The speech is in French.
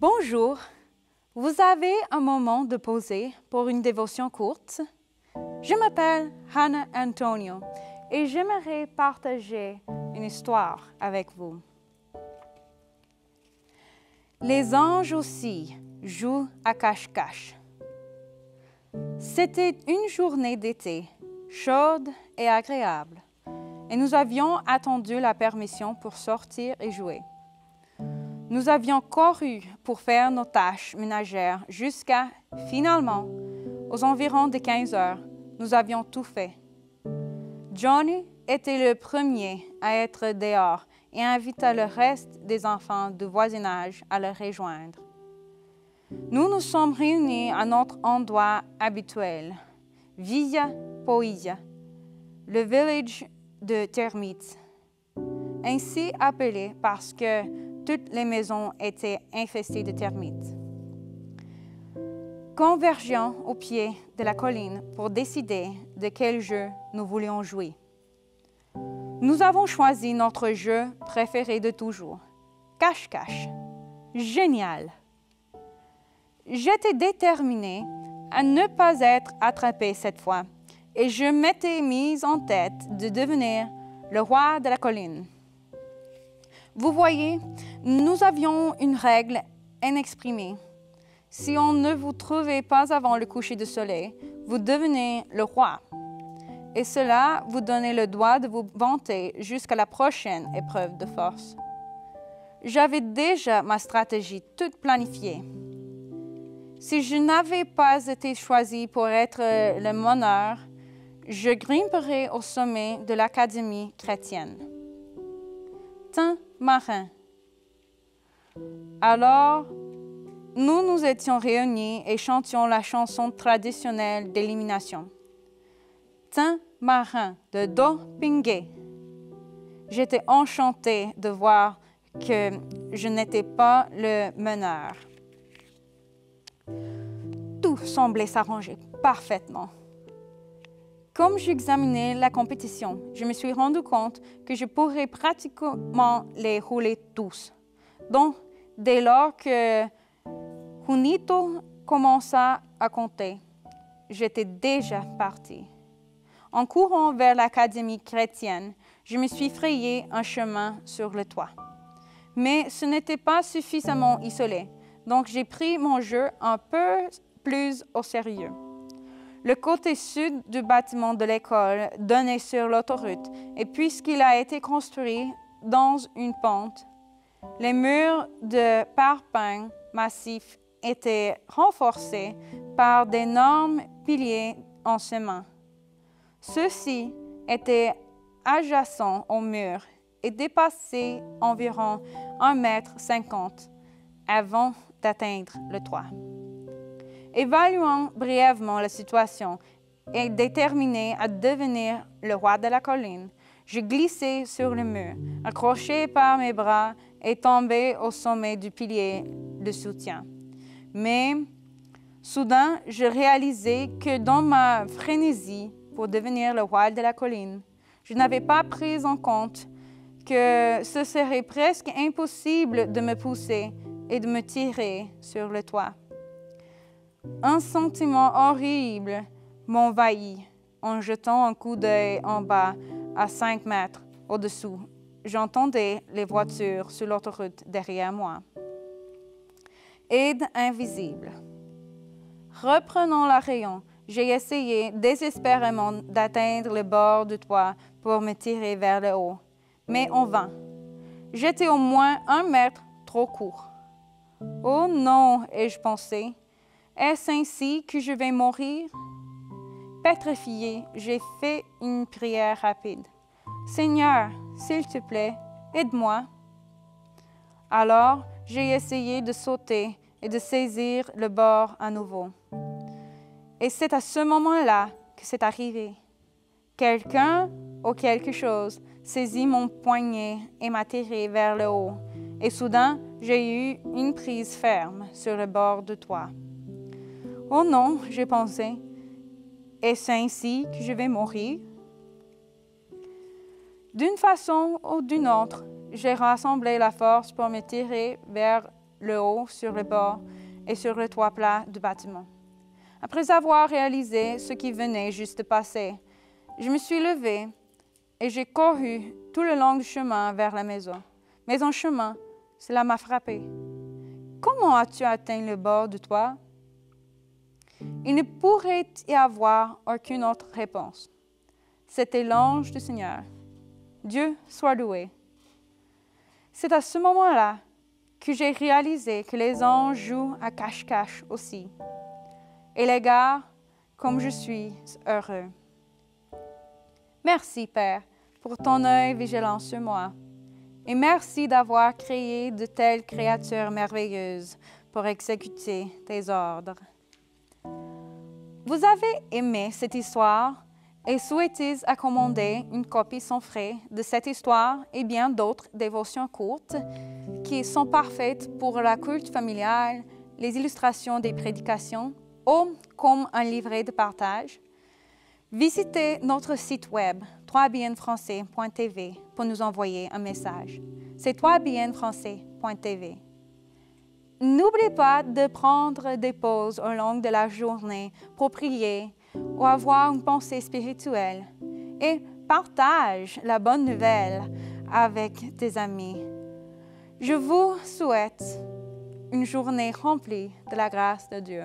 Bonjour, vous avez un moment de poser pour une dévotion courte? Je m'appelle Hannah Antonio et j'aimerais partager une histoire avec vous. Les anges aussi jouent à cache-cache. C'était une journée d'été, chaude et agréable, et nous avions attendu la permission pour sortir et jouer. Nous avions couru pour faire nos tâches ménagères jusqu'à, finalement, aux environs de 15 heures, nous avions tout fait. Johnny était le premier à être dehors et invita le reste des enfants du voisinage à le rejoindre. Nous nous sommes réunis à notre endroit habituel, Villa Poia, le village de termites, ainsi appelé parce que toutes les maisons étaient infestées de termites. Convergeons au pied de la colline pour décider de quel jeu nous voulions jouer. Nous avons choisi notre jeu préféré de toujours, cache-cache. Génial! J'étais déterminée à ne pas être attrapée cette fois et je m'étais mise en tête de devenir le roi de la colline. Vous voyez, nous avions une règle inexprimée. Si on ne vous trouvait pas avant le coucher du soleil, vous devenez le roi. Et cela vous donnait le droit de vous vanter jusqu'à la prochaine épreuve de force. J'avais déjà ma stratégie toute planifiée. Si je n'avais pas été choisie pour être le meneur, je grimperais au sommet de l'Académie chrétienne. Tin marin. Alors, nous nous étions réunis et chantions la chanson traditionnelle d'élimination. Tin marin de Do Pinguet. J'étais enchantée de voir que je n'étais pas le meneur. Tout semblait s'arranger parfaitement. Comme j'examinais la compétition, je me suis rendu compte que je pourrais pratiquement les rouler tous. Donc, dès lors que Junito commença à compter, j'étais déjà partie. En courant vers l'Académie chrétienne, je me suis frayé un chemin sur le toit. Mais ce n'était pas suffisamment isolé, donc j'ai pris mon jeu un peu plus au sérieux. Le côté sud du bâtiment de l'école donnait sur l'autoroute et puisqu'il a été construit dans une pente, les murs de parpaing massifs étaient renforcés par d'énormes piliers en ciment. Ceux-ci étaient adjacents au mur et dépassaient environ 1,50 m avant d'atteindre le toit. Évaluant brièvement la situation et déterminé à devenir le roi de la colline, je glissai sur le mur, accroché par mes bras et tombé au sommet du pilier de soutien. Mais soudain, je réalisai que dans ma frénésie pour devenir le roi de la colline, je n'avais pas pris en compte que ce serait presque impossible de me pousser et de me tirer sur le toit. Un sentiment horrible m'envahit en jetant un coup d'œil en bas à 5 mètres au-dessous. J'entendais les voitures sur l'autoroute derrière moi. Aide invisible. Reprenant la rayon, j'ai essayé désespérément d'atteindre le bord du toit pour me tirer vers le haut, mais en vain. J'étais au moins 1 mètre trop court. Oh non, ai-je pensé. Est-ce ainsi que je vais mourir? Pétrifiée, j'ai fait une prière rapide. Seigneur, s'il te plaît, aide-moi. Alors, j'ai essayé de sauter et de saisir le bord à nouveau. Et c'est à ce moment-là que c'est arrivé. Quelqu'un ou quelque chose saisit mon poignet et m'a tiré vers le haut. Et soudain, j'ai eu une prise ferme sur le bord du toit. Oh non, j'ai pensé, est-ce ainsi que je vais mourir? D'une façon ou d'une autre, j'ai rassemblé la force pour me tirer vers le haut, sur le bas et sur le toit plat du bâtiment. Après avoir réalisé ce qui venait juste de passer, je me suis levée et j'ai couru tout le long du chemin vers la maison. Mais en chemin, cela m'a frappé. Comment as-tu atteint le bord du toit? Il ne pourrait y avoir aucune autre réponse. C'était l'ange du Seigneur. Dieu soit loué. C'est à ce moment-là que j'ai réalisé que les anges jouent à cache-cache aussi. Et les gars, comme je suis heureux. Merci, Père, pour ton œil vigilant sur moi. Et merci d'avoir créé de telles créatures merveilleuses pour exécuter tes ordres. Vous avez aimé cette histoire et souhaitez accommander une copie sans frais de cette histoire et bien d'autres dévotions courtes qui sont parfaites pour la culte familiale, les illustrations des prédications ou comme un livret de partage. Visitez notre site web 3bnfrançais.tv pour nous envoyer un message. C'est 3bnfrançais.tv. N'oubliez pas de prendre des pauses au long de la journée pour prier ou avoir une pensée spirituelle et partage la bonne nouvelle avec tes amis. Je vous souhaite une journée remplie de la grâce de Dieu.